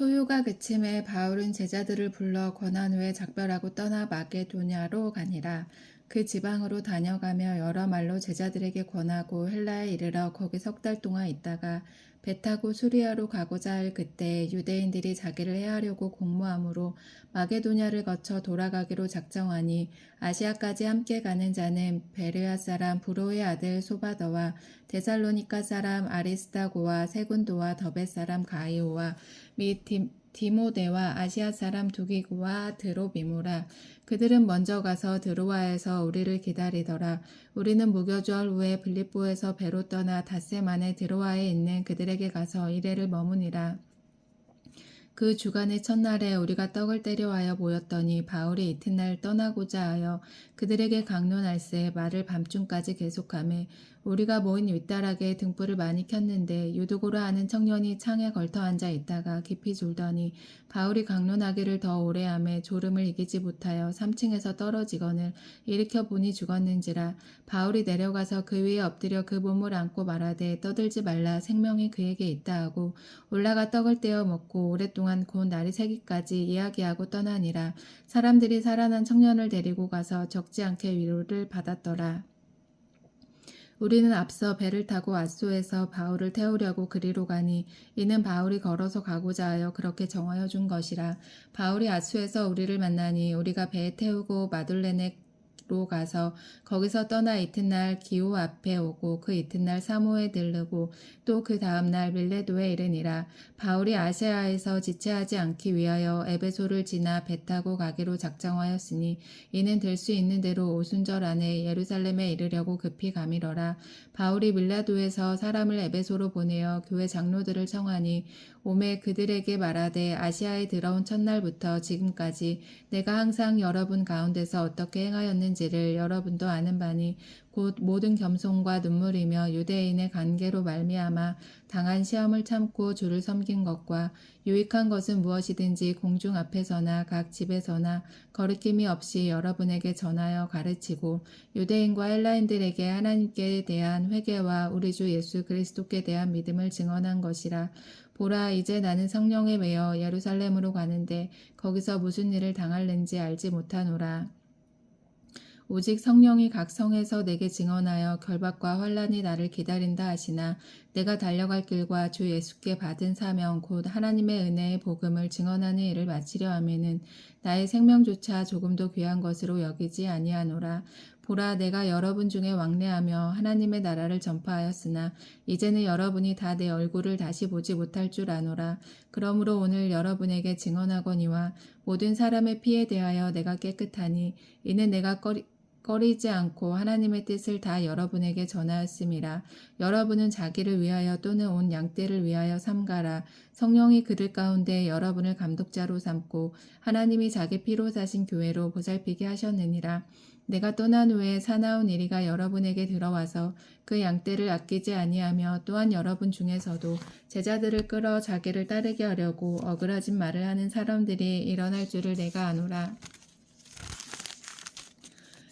소요가 그침에 바울은 제자들을 불러 권한 후에 작별하고 떠나 마게도냐로 가니라. 그 지방으로 다녀가며 여러 말로 제자들에게 권하고 헬라에 이르러 거기 석 달 동안 있다가 배 타고 수리아로 가고자 할 그때 유대인들이 자기를 해하려고 공모함으로 마게도냐를 거쳐 돌아가기로 작정하니 아시아까지 함께 가는 자는 베르야 사람 브로의 아들 소바더와 데살로니가 사람 아리스다고와 세군도와 더베 사람 가이오와 및 디모데와 아시아 사람 두기고와 드로비모라. 그들은 먼저 가서 드로아에서 우리를 기다리더라. 우리는 무교절 후에 빌립보에서 배로 떠나 닷새 만에 드로아에 있는 그들에게 가서 이레를 머무니라. 그 주간의 첫날에 우리가 떡을 때려하여 모였더니 바울이 이튿날 떠나고자 하여 그들에게 강론할세 말을 밤중까지 계속하매 우리가 모인 윗다락에 등불을 많이 켰는데 유두고라 하는 청년이 창에 걸터 앉아 있다가 깊이 졸더니 바울이 강론하기를 더 오래 하매 졸음을 이기지 못하여 3층에서 떨어지거늘 일으켜 보니 죽었는지라. 바울이 내려가서 그 위에 엎드려 그 몸을 안고 말하되 떠들지 말라 생명이 그에게 있다 하고 올라가 떡을 떼어 먹고 오랫동안 곧 날이 새기까지 이야기하고 떠나니라. 사람들이 살아난 청년을 데리고 가서 적지 않게 위로를 받았더라. 우리는 앞서 배를 타고 앗소에서 바울을 태우려고 그리로 가니 이는 바울이 걸어서 가고자 하여 그렇게 정하여 준 것이라. 바울이 앗소에서 우리를 만나니 우리가 배에 태우고 마둘레네로 가서 거기서 떠나 이튿날 기호 앞에 오고 그 이튿날 사모에 들르고 또 그 다음날 밀레도에 이르니라. 바울이 아시아에서 지체하지 않기 위하여 에베소를 지나 배 타고 가기로 작정하였으니 이는 될 수 있는 대로 오순절 안에 예루살렘에 이르려고 급히 가미러라. 바울이 밀라도에서 사람을 에베소로 보내어 교회 장로들을 청하니 오매 그들에게 말하되 아시아에 들어온 첫날부터 지금까지 내가 항상 여러분 가운데서 어떻게 행하였는지를 여러분도 아는 바니 곧 모든 겸손과 눈물이며 유대인의 관계로 말미암아 당한 시험을 참고 주를 섬긴 것과 유익한 것은 무엇이든지 공중 앞에서나 각 집에서나 거리낌이 없이 여러분에게 전하여 가르치고 유대인과 헬라인들에게 하나님께 대한 회개와 우리 주 예수 그리스도께 대한 믿음을 증언한 것이라. 보라 이제 나는 성령에 매여 예루살렘으로 가는데 거기서 무슨 일을 당할는지 알지 못하노라. 오직 성령이 각 성에서 내게 증언하여 결박과 환난이 나를 기다린다 하시나 내가 달려갈 길과 주 예수께 받은 사명 곧 하나님의 은혜의 복음을 증언하는 일을 마치려 하면은 나의 생명조차 조금도 귀한 것으로 여기지 아니하노라. 보라 내가 여러분 중에 왕래하며 하나님의 나라를 전파하였으나 이제는 여러분이 다 내 얼굴을 다시 보지 못할 줄 아노라. 그러므로 오늘 여러분에게 증언하거니와 모든 사람의 피에 대하여 내가 깨끗하니 이는 내가 꺼리지 않고 하나님의 뜻을 다 여러분에게 전하였음이라. 여러분은 자기를 위하여 또는 온 양떼를 위하여 삼가라. 성령이 그들 가운데 여러분을 감독자로 삼고 하나님이 자기 피로 사신 교회로 보살피게 하셨느니라. 내가 떠난 후에 사나운 이리가 여러분에게 들어와서 그 양떼를 아끼지 아니하며 또한 여러분 중에서도 제자들을 끌어 자기를 따르게 하려고 어그러진 말을 하는 사람들이 일어날 줄을 내가 아노라.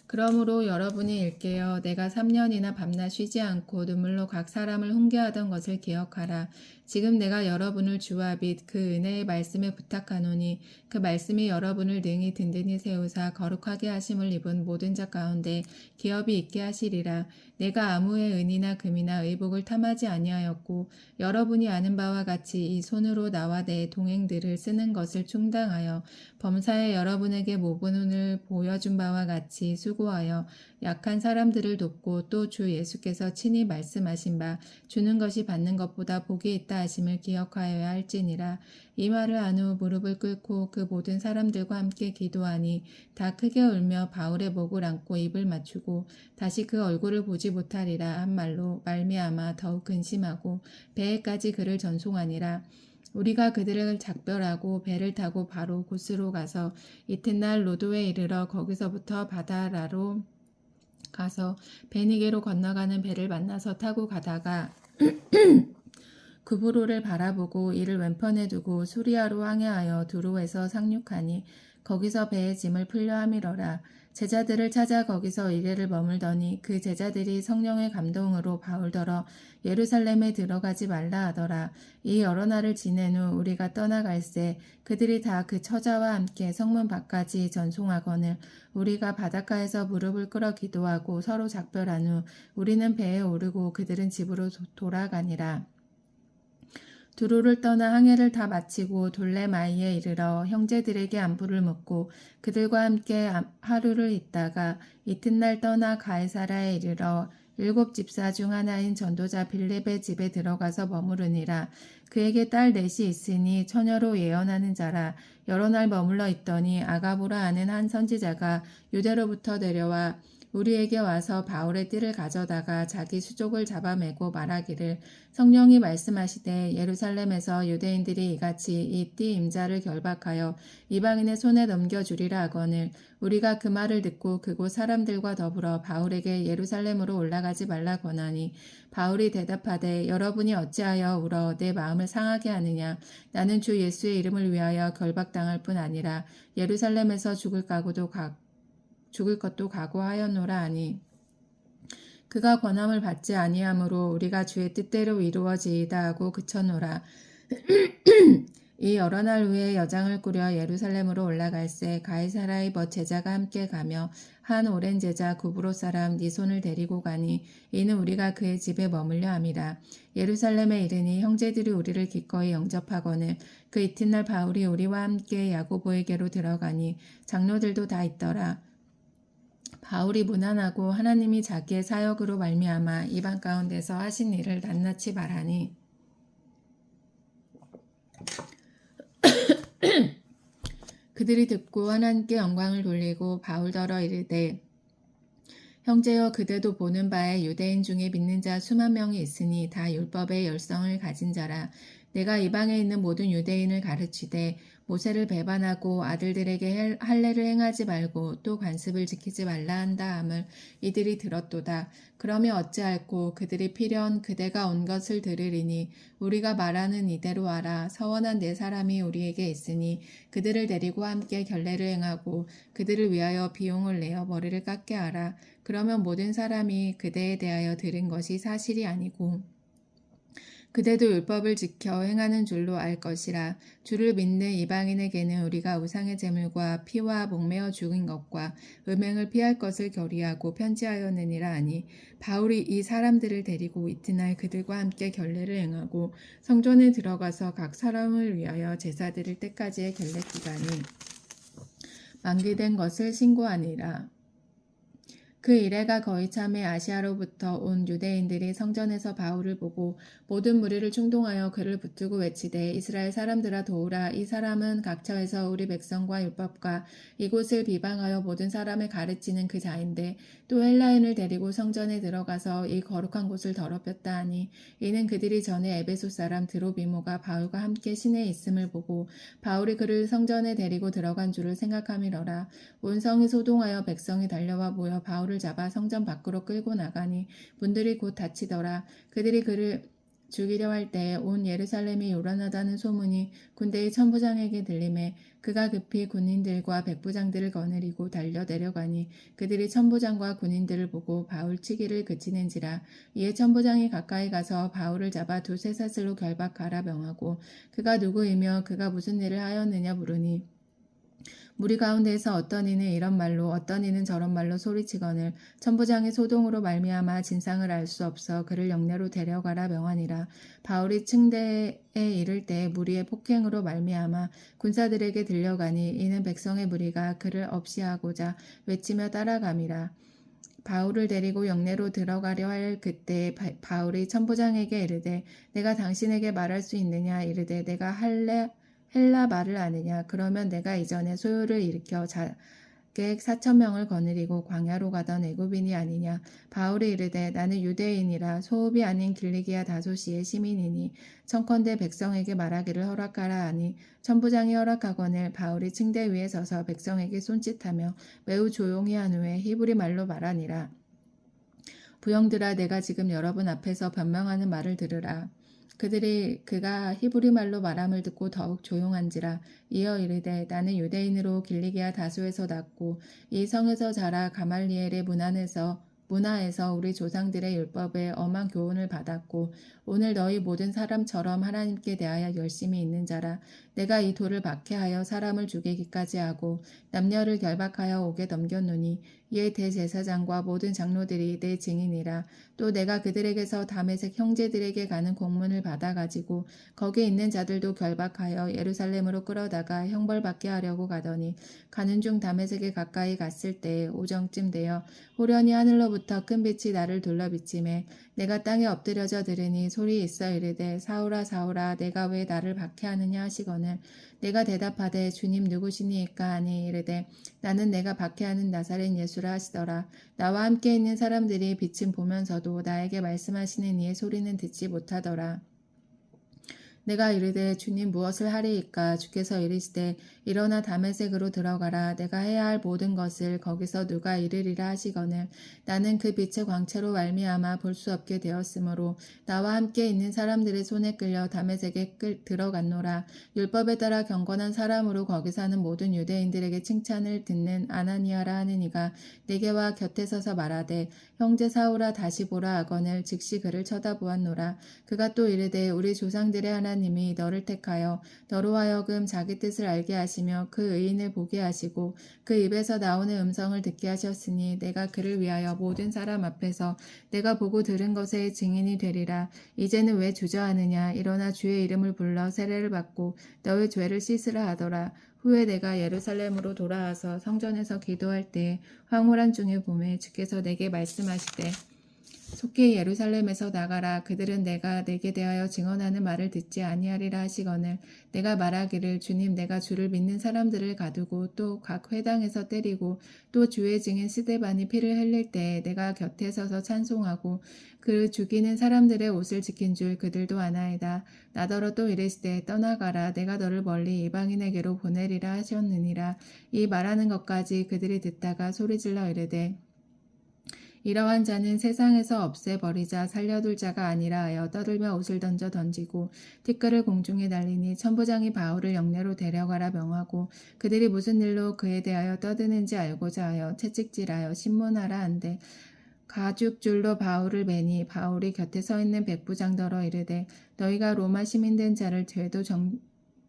그러므로 여러분이 일깨어 내가 3년이나 밤낮 쉬지 않고 눈물로 각 사람을 훈계하던 것을 기억하라. 지금 내가 여러분을 주와 및 그 은혜의 말씀에 부탁하노니 그 말씀이 여러분을 능히 든든히 세우사 거룩하게 하심을 입은 모든 자 가운데 기업이 있게 하시리라. 내가 아무의 은이나 금이나 의복을 탐하지 아니하였고 여러분이 아는 바와 같이 이 손으로 나와 내 동행들을 쓰는 것을 충당하여 범사에 여러분에게 모분을 보여준 바와 같이 수고하여 약한 사람들을 돕고 또 주 예수께서 친히 말씀하신 바 주는 것이 받는 것보다 복이 있다 하심을 기억하여야 할지니라. 이 말을 한 후 무릎을 꿇고 그 모든 사람들과 함께 기도하니 다 크게 울며 바울의 목을 안고 입을 맞추고 다시 그 얼굴을 보지 못하리라 한 말로 말미암아 더욱 근심하고 배에까지 그를 전송하니라. 우리가 그들을 작별하고 배를 타고 바로 곳으로 가서 이튿날 로도에 이르러 거기서부터 바다라로 가서 베니게로 건너가는 배를 만나서 타고 가다가 구브로를 바라보고 이를 왼편에 두고 수리아로 항해하여 두로에서 상륙하니 거기서 배의 짐을 풀려 함이러라. 제자들을 찾아 거기서 이레를 머물더니 그 제자들이 성령의 감동으로 바울더러 예루살렘에 들어가지 말라 하더라. 이 여러 날을 지낸 후 우리가 떠나갈새 그들이 다 그 처자와 함께 성문 밖까지 전송하거늘 우리가 바닷가에서 무릎을 꿇어 기도하고 서로 작별한 후 우리는 배에 오르고 그들은 집으로 돌아가니라. 두로를 떠나 항해를 다 마치고 돌레마이에 이르러 형제들에게 안부를 묻고 그들과 함께 하루를 있다가 이튿날 떠나 가이사라에 이르러 7 집사 중 하나인 전도자 빌립의 집에 들어가서 머무르니라. 그에게 딸 넷이 있으니 처녀로 예언하는 자라. 여러 날 머물러 있더니 아가보라 하는 한 선지자가 유대로부터 내려와 우리에게 와서 바울의 띠를 가져다가 자기 수족을 잡아매고 말하기를 성령이 말씀하시되 예루살렘에서 유대인들이 이같이 이 띠 임자를 결박하여 이방인의 손에 넘겨주리라 하거늘 우리가 그 말을 듣고 그곳 사람들과 더불어 바울에게 예루살렘으로 올라가지 말라 권하니 바울이 대답하되 여러분이 어찌하여 울어 내 마음을 상하게 하느냐 나는 주 예수의 이름을 위하여 결박당할 뿐 아니라 예루살렘에서 죽을 것도 각오하였노라 하니 그가 권함을 받지 아니하므로 우리가 주의 뜻대로 이루어지이다 하고 그쳤노라. 이 여러 날 후에 여장을 꾸려 예루살렘으로 올라갈새 가이사라의 벗 제자가 함께 가며 한 오랜 제자 구브로 사람 니손을 데리고 가니 이는 우리가 그의 집에 머물려 함이라. 예루살렘에 이르니 형제들이 우리를 기꺼이 영접하거늘 그 이튿날 바울이 우리와 함께 야고보에게로 들어가니 장로들도 다 있더라. 바울이 무난하고 하나님이 자기의 사역으로 말미암아 이방 가운데서 하신 일을 낱낱이 말하니 그들이 듣고 하나님께 영광을 돌리고 바울더러 이르되 형제여 그대도 보는 바에 유대인 중에 믿는 자 수만 명이 있으니 다 율법의 열성을 가진 자라. 내가 이방에 있는 모든 유대인을 가르치되 모세를 배반하고 아들들에게 할례를 행하지 말고 또 관습을 지키지 말라 한다 함을 이들이 들었도다. 그러면 어찌할꼬 그들이 필연 그대가 온 것을 들으리니 우리가 말하는 이대로 하라. 서원한 네 사람이 우리에게 있으니 그들을 데리고 함께 결례를 행하고 그들을 위하여 비용을 내어 머리를 깎게 하라. 그러면 모든 사람이 그대에 대하여 들은 것이 사실이 아니고 그대도 율법을 지켜 행하는 줄로 알 것이라. 주를 믿는 이방인에게는 우리가 우상의 제물과 피와 목매어 죽인 것과 음행을 피할 것을 결의하고 편지하였느니라 하니 바울이 이 사람들을 데리고 이튿날 그들과 함께 결례를 행하고 성전에 들어가서 각 사람을 위하여 제사 드릴 때까지의 결례 기간이 만기된 것을 신고하니라. 그 이래가 거의 참에 아시아로부터 온 유대인들이 성전에서 바울을 보고 모든 무리를 충동하여 그를 붙들고 외치되 이스라엘 사람들아 도우라. 이 사람은 각처에서 우리 백성과 율법과 이곳을 비방하여 모든 사람을 가르치는 그 자인데 또 헬라인을 데리고 성전에 들어가서 이 거룩한 곳을 더럽혔다 하니 이는 그들이 전에 에베소 사람 드로비모가 바울과 함께 시내에 있음을 보고 바울이 그를 성전에 데리고 들어간 줄을 생각함이러라. 온 성이 소동하여 백성이 달려와 모여 바울을 잡아 성전 밖으로 끌고 나가니 문들이 곧 닫히더라. 그들이 그를 죽이려 할 때에 온 예루살렘이 요란하다는 소문이 군대의 천부장에게 들림에 그가 급히 군인들과 백부장들을 거느리고 달려 내려가니 그들이 천부장과 군인들을 보고 바울 치기를 그치는지라. 이에 천부장이 가까이 가서 바울을 잡아 두세 사슬로 결박하라 명하고 그가 누구이며 그가 무슨 일을 하였느냐 물으니 무리 가운데에서 어떤 이는 이런 말로 어떤 이는 저런 말로 소리치거늘 천부장의 소동으로 말미암아 진상을 알 수 없어 그를 영내로 데려가라 명하니라. 바울이 층대에 이를 때 무리의 폭행으로 말미암아 군사들에게 들려가니 이는 백성의 무리가 그를 없이하고자 외치며 따라감이라. 바울을 데리고 영내로 들어가려 할 그때 바울이 천부장에게 이르되 내가 당신에게 말할 수 있느냐 이르되 내가 헬라 말을 아느냐 그러면 내가 이전에 소요를 일으켜 자객 4,000명을 거느리고 광야로 가던 애굽인이 아니냐. 바울이 이르되 나는 유대인이라 소읍이 아닌 길리기아 다소시의 시민이니 청컨대 백성에게 말하기를 허락하라 하니 천부장이 허락하거늘 바울이 층대 위에 서서 백성에게 손짓하며 매우 조용히 한 후에 히브리 말로 말하니라. 부형들아 내가 지금 여러분 앞에서 변명하는 말을 들으라. 그들이 그가 히브리 말로 말함을 듣고 더욱 조용한지라. 이어 이르되 나는 유대인으로 길리기아 다소에서 났고 이 성에서 자라 가말리엘의 문화에서 우리 조상들의 율법에 엄한 교훈을 받았고 오늘 너희 모든 사람처럼 하나님께 대하여 열심히 있는 자라. 내가 이 돌을 박해하여 사람을 죽이기까지 하고 남녀를 결박하여 옥에 넘겼노니 이에 대제사장과 모든 장로들이 내 증인이라. 또 내가 그들에게서 다메섹 형제들에게 가는 공문을 받아가지고 거기 있는 자들도 결박하여 예루살렘으로 끌어다가 형벌받게 하려고 가더니 가는 중 다메섹에 가까이 갔을 때에 오정쯤 되어 호련히 하늘로부터 큰 빛이 나를 둘러비치매 내가 땅에 엎드려져 들으니 소리 있어 이르되 사울아 사울아 내가 왜 나를 박해하느냐 하시거늘 내가 대답하되 주님 누구시니이까 하니 이르되 나는 내가 박해하는 나사렛 예수라 하시더라. 나와 함께 있는 사람들이 빛은 보면서도 나에게 말씀하시는 이의 소리는 듣지 못하더라. 내가 이르되 주님 무엇을 하리이까 주께서 이르시되 일어나 다메섹으로 들어가라 내가 해야 할 모든 것을 거기서 누가 이르리라 하시거늘 나는 그 빛의 광채로 말미암아 볼 수 없게 되었으므로 나와 함께 있는 사람들의 손에 끌려 다메섹에 들어갔노라. 율법에 따라 경건한 사람으로 거기 사는 모든 유대인들에게 칭찬을 듣는 아나니아라 하는 이가 내게와 곁에 서서 말하되 형제 사울아 다시 보라 하거늘 즉시 그를 쳐다보았노라. 그가 또 이르되 우리 조상들의 하나님이 너를 택하여 너로 하여금 자기 뜻을 알게 하시며 그 의인을 보게 하시고 그 입에서 나오는 음성을 듣게 하셨으니 내가 그를 위하여 모든 사람 앞에서 내가 보고 들은 것의 증인이 되리라. 이제는 왜 주저하느냐 일어나 주의 이름을 불러 세례를 받고 너의 죄를 씻으라 하더라. 후에 내가 예루살렘으로 돌아와서 성전에서 기도할 때에 황홀한 중에 보매 주께서 내게 말씀하시되 속히 예루살렘에서 나가라. 그들은 내가 내게 대하여 증언하는 말을 듣지 아니하리라 하시거늘 내가 말하기를 주님 내가 주를 믿는 사람들을 가두고 또 각 회당에서 때리고 또 주의 증인 스데반이 피를 흘릴 때에 내가 곁에 서서 찬송하고 그 죽이는 사람들의 옷을 지킨 줄 그들도 아나이다. 나더러 또 이르시되 떠나가라 내가 너를 멀리 이방인에게로 보내리라 하셨느니라. 이 말하는 것까지 그들이 듣다가 소리질러 이르되 이러한 자는 세상에서 없애버리자 살려둘 자가 아니라 하여 떠들며 옷을 던지고 티끌을 공중에 날리니 천부장이 바울을 영내로 데려가라 명하고 그들이 무슨 일로 그에 대하여 떠드는지 알고자 하여 채찍질하여 신문하라 한데 가죽줄로 바울을 매니 바울이 곁에 서 있는 백부장더러 이르되 너희가 로마 시민된 자를 죄도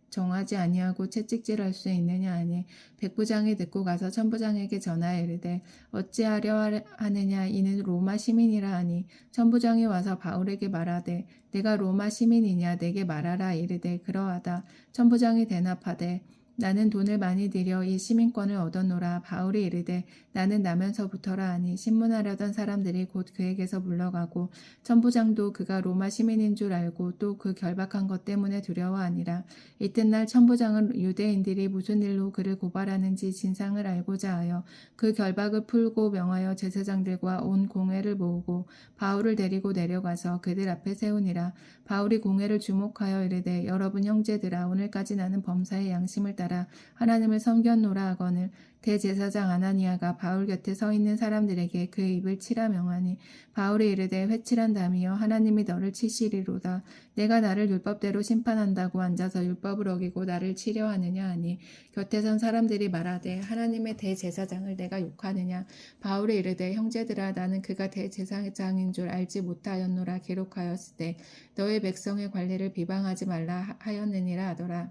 정하지 아니하고 채찍질할 수 있느냐 하니 백부장이 듣고 가서 천부장에게 전하여 이르되 어찌하려 하느냐 이는 로마 시민이라 하니 천부장이 와서 바울에게 말하되 내가 로마 시민이냐 내게 말하라 이르되 그러하다. 천부장이 대답하되 나는 돈을 많이 들여 이 시민권을 얻었노라. 바울이 이르되 나는 나면서부터라 하니 신문하려던 사람들이 곧 그에게서 물러가고 천부장도 그가 로마 시민인 줄 알고 또 그 결박한 것 때문에 두려워하니라. 이튿날 천부장은 유대인들이 무슨 일로 그를 고발하는지 진상을 알고자 하여 그 결박을 풀고 명하여 제사장들과 온 공회를 모으고 바울을 데리고 내려가서 그들 앞에 세우니라. 바울이 공회를 주목하여 이르되 여러분 형제들아 오늘까지 나는 범사의 양심을 따라 하나님을 섬겼노라 하거늘 대제사장 아나니아가 바울 곁에 서 있는 사람들에게 그 입을 치라 명하니 바울이 이르되 회칠한 담이여 하나님이 너를 치시리로다. 내가 나를 율법대로 심판한다고 앉아서 율법을 어기고 나를 치려 하느냐 하니 곁에 선 사람들이 말하되 하나님의 대제사장을 내가 욕하느냐. 바울이 이르되 형제들아 나는 그가 대제사장인 줄 알지 못하였노라 기록하였으되 너의 백성의 관리를 비방하지 말라 하였느니라 하더라.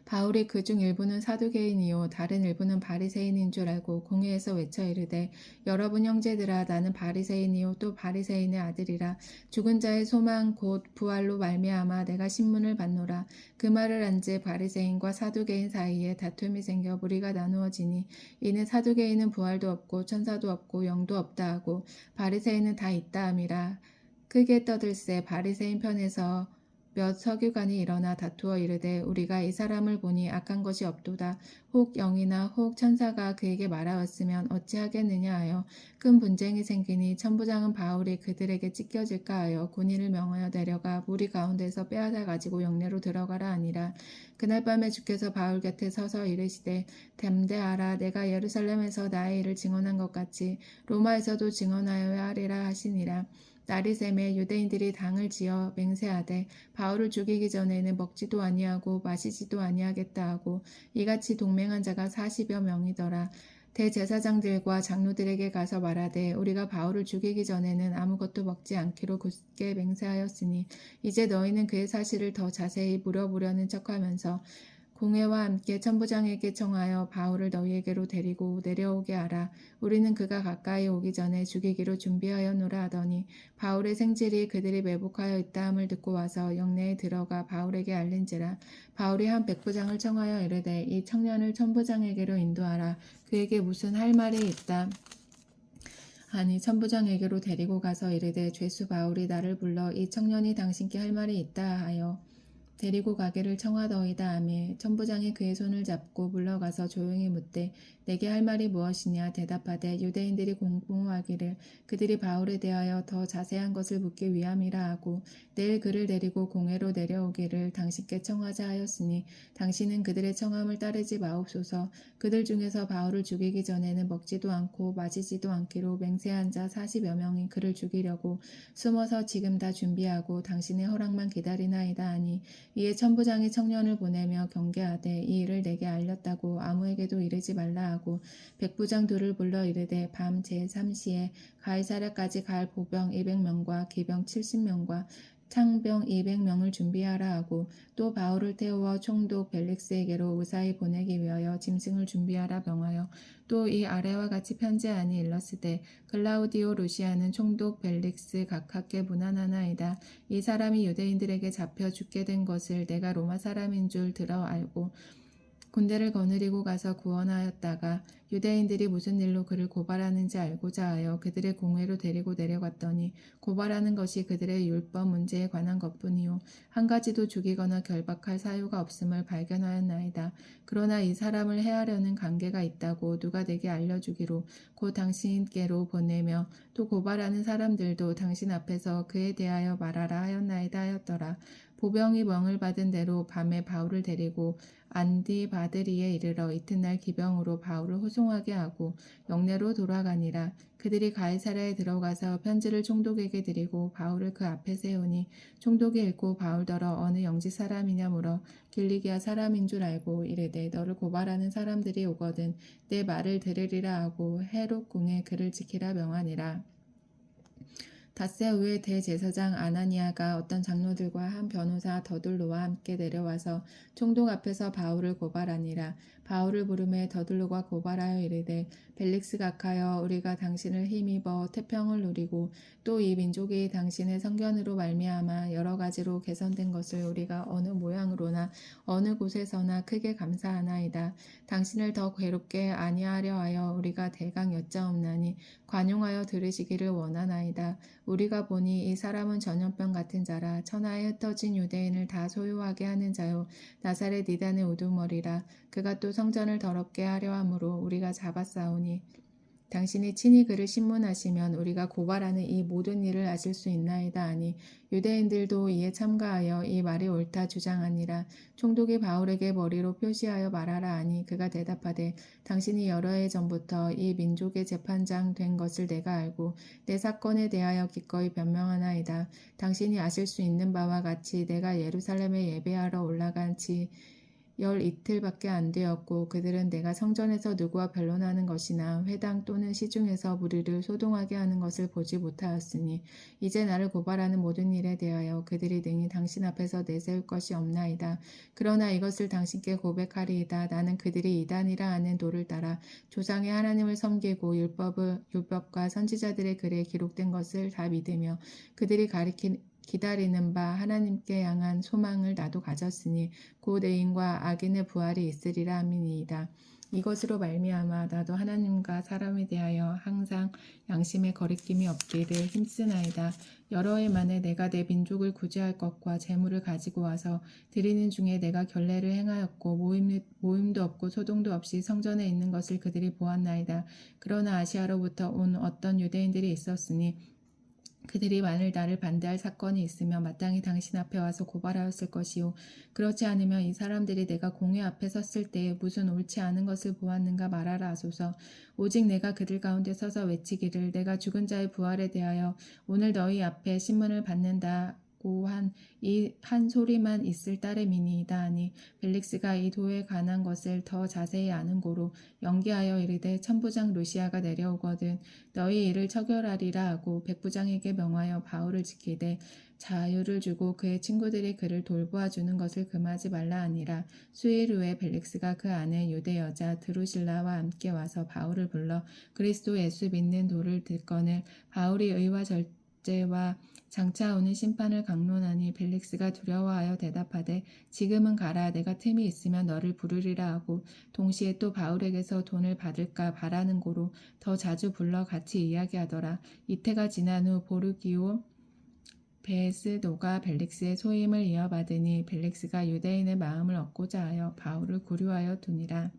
바울이 그중 일부는 사두개인이요 다른 일부는 바리새인인 줄 알고 공회에서 외쳐 이르되 여러분 형제들아 나는 바리새인이요 또 바리새인의 아들이라. 죽은 자의 소망 곧 부활로 말미암아 내가 신문을 받노라. 그 말을 한즉 바리새인과 사두개인 사이에 다툼이 생겨 무리가 나누어지니 이는 사두개인은 부활도 없고 천사도 없고 영도 없다 하고 바리새인은 다 있다 함이라. 크게 떠들새 바리새인 편에서 몇 서기관이 일어나 다투어 이르되 우리가 이 사람을 보니 악한 것이 없도다. 혹 영이나 혹 천사가 그에게 말하였으면 어찌하겠느냐 하여 큰 분쟁이 생기니 천부장은 바울이 그들에게 찢겨질까 하여 군인을 명하여 내려가 무리 가운데서 빼앗아 가지고 영내로 들어가라 하니라. 그날 밤에 주께서 바울 곁에 서서 이르시되 담대하라. 내가 예루살렘에서 나의 일을 증언한 것 같이 로마에서도 증언하여야 하리라 하시니라. 날이 새매 유대인들이 당을 지어 맹세하되 바울을 죽이기 전에는 먹지도 아니하고 마시지도 아니하겠다 하고 이같이 동맹한 자가 40여 명이더라. 대제사장들과 장로들에게 가서 말하되 우리가 바울을 죽이기 전에는 아무것도 먹지 않기로 굳게 맹세하였으니 이제 너희는 그의 사실을 더 자세히 물어보려는 척하면서 공회와 함께 천부장에게 청하여 바울을 너희에게로 데리고 내려오게 하라. 우리는 그가 가까이 오기 전에 죽이기로 준비하였노라 하더니 바울의 생질이 그들이 매복하여 있다함을 듣고 와서 영내에 들어가 바울에게 알린지라. 바울이 한 백부장을 청하여 이르되 이 청년을 천부장에게로 인도하라. 그에게 무슨 할 말이 있다 하니 천부장에게로 데리고 가서 이르되 죄수 바울이 나를 불러 이 청년이 당신께 할 말이 있다 하여 데리고 가기를 청하더이다 하매 천부장이 그의 손을 잡고 물러가서 조용히 묻되 내게 할 말이 무엇이냐 대답하되 유대인들이 공고하기를 그들이 바울에 대하여 더 자세한 것을 묻기 위함이라 하고 내일 그를 데리고 공회로 내려오기를 당신께 청하자 하였으니 당신은 그들의 청함을 따르지 마옵소서. 그들 중에서 바울을 죽이기 전에는 먹지도 않고 마시지도 않기로 맹세한 자 40여 명이 그를 죽이려고 숨어서 지금 다 준비하고 당신의 허락만 기다리나이다 하니 이에 천부장이 청년을 보내며 경계하되 이 일을 내게 알렸다고 아무에게도 이르지 말라 하고 백부장 둘을 불러 이르되 밤 제3시에 가이사랴까지 갈 보병 200명과 기병 70명과 창병 200명을 준비하라 하고 또 바울을 태워 총독 벨릭스에게로 무사히 보내기 위하여 짐승을 준비하라 명하여 또 이 아래와 같이 편지하니 일렀으되 글라우디오 루시아는 총독 벨릭스 각하께 문안하나이다. 이 사람이 유대인들에게 잡혀 죽게 된 것을 내가 로마 사람인 줄 들어 알고 군대를 거느리고 가서 구원하였다가 유대인들이 무슨 일로 그를 고발하는지 알고자 하여 그들의 공회로 데리고 내려갔더니 고발하는 것이 그들의 율법 문제에 관한 것뿐이요 한 가지도 죽이거나 결박할 사유가 없음을 발견하였나이다. 그러나 이 사람을 해하려는 관계가 있다고 누가 내게 알려주기로 곧 당신께로 보내며 또 고발하는 사람들도 당신 앞에서 그에 대하여 말하라 하였나이다 하였더라. 보병이 명을 받은 대로 밤에 바울을 데리고 안디바드리에 이르러 이튿날 기병으로 바울을 호송하게 하고 영내로 돌아가니라. 그들이 가이사랴에 들어가서 편지를 총독에게 드리고 바울을 그 앞에 세우니 총독이 읽고 바울더러 어느 영지 사람이냐 물어 길리기아 사람인 줄 알고 이르되 너를 고발하는 사람들이 오거든 내 말을 들으리라 하고 헤롯 궁에 그를 지키라 명하니라. 닷새 후에 대제사장 아나니아가 어떤 장로들과 한 변호사 더둘로와 함께 내려와서 총독 앞에서 바울을 고발하니라. 바울을 부르매 더둘로가 고발하여 이르되 벨릭스 각하여 우리가 당신을 힘입어 태평을 누리고 또 이 민족이 당신의 성견으로 말미암아 여러 가지로 개선된 것을 우리가 어느 모양으로나 어느 곳에서나 크게 감사하나이다. 당신을 더 괴롭게 아니하려 하여 우리가 대강 여짜옵나니 관용하여 들으시기를 원하나이다. 우리가 보니 이 사람은 전염병 같은 자라 천하에 흩어진 유대인을 다 소유하게 하는 자요 나사렛 이단의 우두머리라. 그가 또 성전을 더럽게 하려 함으로 우리가 잡아싸우니 당신이 친히 그를 신문하시면 우리가 고발하는 이 모든 일을 아실 수 있나이다 하니 유대인들도 이에 참가하여 이 말이 옳다 주장하니라. 총독이 바울에게 머리로 표시하여 말하라 하니 그가 대답하되 당신이 여러 해 전부터 이 민족의 재판장 된 것을 내가 알고 내 사건에 대하여 기꺼이 변명하나이다. 당신이 아실 수 있는 바와 같이 내가 예루살렘에 예배하러 올라간 지 12일밖에 안 되었고 그들은 내가 성전에서 누구와 변론하는 것이나 회당 또는 시중에서 무리를 소동하게 하는 것을 보지 못하였으니 이제 나를 고발하는 모든 일에 대하여 그들이 능히 당신 앞에서 내세울 것이 없나이다. 그러나 이것을 당신께 고백하리이다. 나는 그들이 이단이라 하는 도를 따라 조상의 하나님을 섬기고 율법과 선지자들의 글에 기록된 것을 다 믿으며 그들이 기다리는 바 하나님께 향한 소망을 나도 가졌으니 곧 의인과 악인의 부활이 있으리라 함이니이다. 이것으로 말미암아 나도 하나님과 사람에 대하여 항상 양심의 거리낌이 없기를 힘쓰나이다. 여러 해 만에 내가 내 민족을 구제할 것과 재물을 가지고 와서 드리는 중에 내가 결례를 행하였고 모임도 없고 소동도 없이 성전에 있는 것을 그들이 보았나이다. 그러나 아시아로부터 온 어떤 유대인들이 있었으니 그들이 만일 나를 반대할 사건이 있으면 마땅히 당신 앞에 와서 고발하였을 것이요 그렇지 않으면 이 사람들이 내가 공회 앞에 섰을 때에 무슨 옳지 않은 것을 보았는가 말하라 하소서. 오직 내가 그들 가운데 서서 외치기를 내가 죽은 자의 부활에 대하여 오늘 너희 앞에 신문을 받는다고 한 소리만 있을 따름이니이다 하니 벨릭스가 이 도에 관한 것을 더 자세히 아는 고로 연기하여 이르되 천부장 루시아가 내려오거든 너희 이를 처결하리라 하고 백부장에게 명하여 바울을 지키되 자유를 주고 그의 친구들이 그를 돌보아 주는 것을 금하지 말라 하니라. 수일 후에 벨릭스가 그 아내 유대 여자 드루실라와 함께 와서 바울을 불러 그리스도 예수 믿는 도를 듣거늘 바울이 의와 절제와 장차 오는 심판을 강론하니 벨릭스가 두려워하여 대답하되 지금은 가라 내가 틈이 있으면 너를 부르리라 하고 동시에 또 바울에게서 돈을 받을까 바라는 고로 더 자주 불러 같이 이야기하더라. 이태가 지난 후 보르기오 베스도가 벨릭스의 소임을 이어받으니 벨릭스가 유대인의 마음을 얻고자 하여 바울을 구류하여 두니라.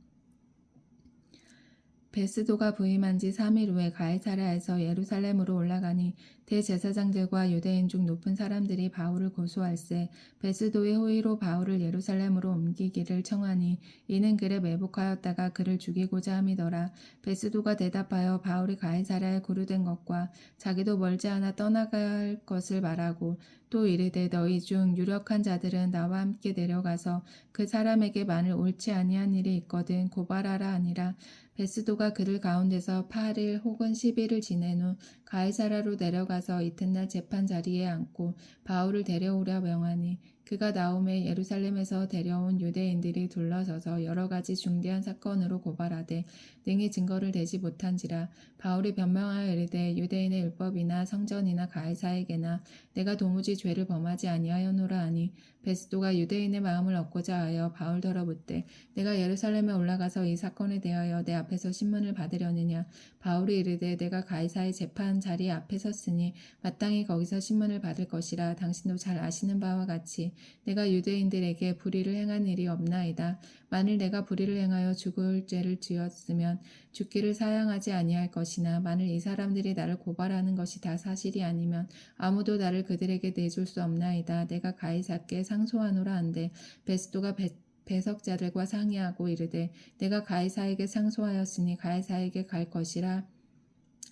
베스도가 부임한 지 3일 후에 가이사랴에서 예루살렘으로 올라가니 대제사장들과 유대인 중 높은 사람들이 바울을 고소할세 베스도의 호의로 바울을 예루살렘으로 옮기기를 청하니 이는 그를 매복하였다가 그를 죽이고자 함이더라. 베스도가 대답하여 바울이 가이사랴에 구류된 것과 자기도 멀지 않아 떠나갈 것을 말하고 또 이르되 너희 중 유력한 자들은 나와 함께 내려가서 그 사람에게 만일 옳지 아니한 일이 있거든 고발하라 하니라. 베스도가 그들 가운데서 8일 혹은 10일을 지낸 후 가이사랴로 내려가서 이튿날 재판 자리에 앉고 바울을 데려오려 명하니 그가 나오매 예루살렘에서 데려온 유대인들이 둘러서서 여러 가지 중대한 사건으로 고발하되 능히 증거를 대지 못한지라. 바울이 변명하여 이르되 유대인의 율법이나 성전이나 가이사에게나 내가 도무지 죄를 범하지 아니하였노라 하니 베스도가 유대인의 마음을 얻고자 하여 바울더러 묻되 내가 예루살렘에 올라가서 이 사건에 대하여 내 앞에서 신문을 받으려느냐. 바울이 이르되 내가 가이사의 재판 자리 앞에 섰으니 마땅히 거기서 신문을 받을 것이라. 당신도 잘 아시는 바와 같이 내가 유대인들에게 불의를 행한 일이 없나이다. 만일 내가 불의를 행하여 죽을 죄를 지었으면 죽기를 사양하지 아니할 것이나 만일 이 사람들이 나를 고발하는 것이 다 사실이 아니면 아무도 나를 그들에게 내줄 수 없나이다. 내가 가이사께 상소하노라 한데 베스도가 배석자들과 상의하고 이르되 내가 가이사에게 상소하였으니 가이사에게 갈 것이라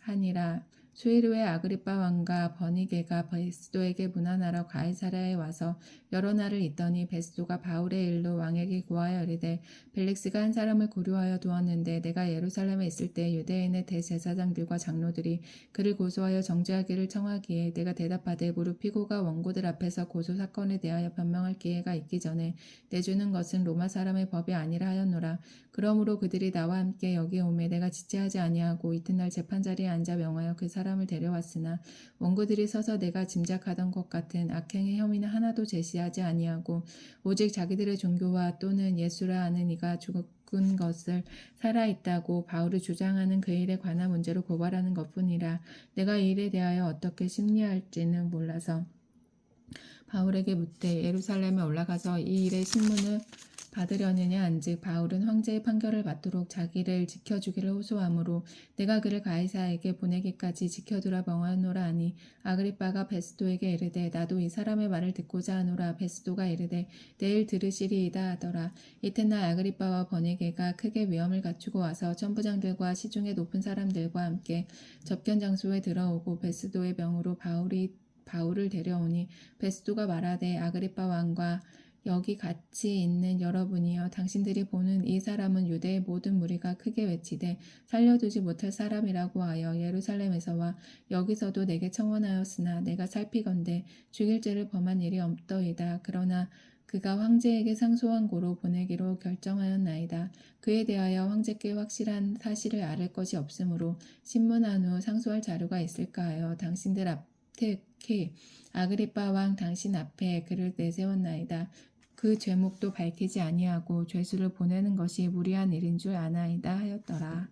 하니라. 수일 후에 아그리빠 왕과 버니게가 베스도에게 문안하러 가이사랴에 와서 여러 날을 있더니 베스도가 바울의 일로 왕에게 구하여 이르되 벨릭스가 한 사람을 구류하여 두었는데 내가 예루살렘에 있을 때 유대인의 대제사장들과 장로들이 그를 고소하여 정죄하기를 청하기에 내가 대답하되 무릎 피고가 원고들 앞에서 고소 사건에 대하여 변명할 기회가 있기 전에 내주는 것은 로마 사람의 법이 아니라 하였노라. 그러므로 그들이 나와 함께 여기 오매 내가 지체하지 아니하고 이튿날 재판 자리에 앉아 명하여 그 사람을 데려왔으나 원고들이 서서 내가 짐작하던 것 같은 악행의 혐의는 하나도 제시하지 아니하고 오직 자기들의 종교와 또는 예수라 하는 이가 죽은 것을 살아있다고 바울이 주장하는 그 일에 관한 문제로 고발하는 것뿐이라. 내가 이 일에 대하여 어떻게 심리할지는 몰라서 바울에게 묻되 예루살렘에 올라가서 이 일의 신문을 받으려느냐 한즉 바울은 황제의 판결을 받도록 자기를 지켜주기를 호소하므로 내가 그를 가이사에게 보내기까지 지켜두라 명하노라 하니 아그리빠가 베스도에게 이르되 나도 이 사람의 말을 듣고자 하노라. 베스도가 이르되 내일 들으시리이다 하더라. 이튿날 아그리빠와 버니게가 크게 위험을 갖추고 와서 천부장들과 시중의 높은 사람들과 함께 접견 장소에 들어오고 베스도의 명으로 바울을 데려오니 베스도가 말하되 아그리빠 왕과 여기 같이 있는 여러분이여 당신들이 보는 이 사람은 유대의 모든 무리가 크게 외치되 살려두지 못할 사람이라고 하여 예루살렘에서와 여기서도 내게 청원하였으나 내가 살피건대 죽일 죄를 범한 일이 없더이다. 그러나 그가 황제에게 상소한 고로 보내기로 결정하였나이다. 그에 대하여 황제께 확실한 사실을 알을 것이 없으므로 신문한 후 상소할 자료가 있을까 하여 당신들 앞 특히 아그리빠 왕 당신 앞에 그를 내세웠나이다. 그 죄목도 밝히지 아니하고 죄수를 보내는 것이 무리한 일인 줄 아나이다 하였더라.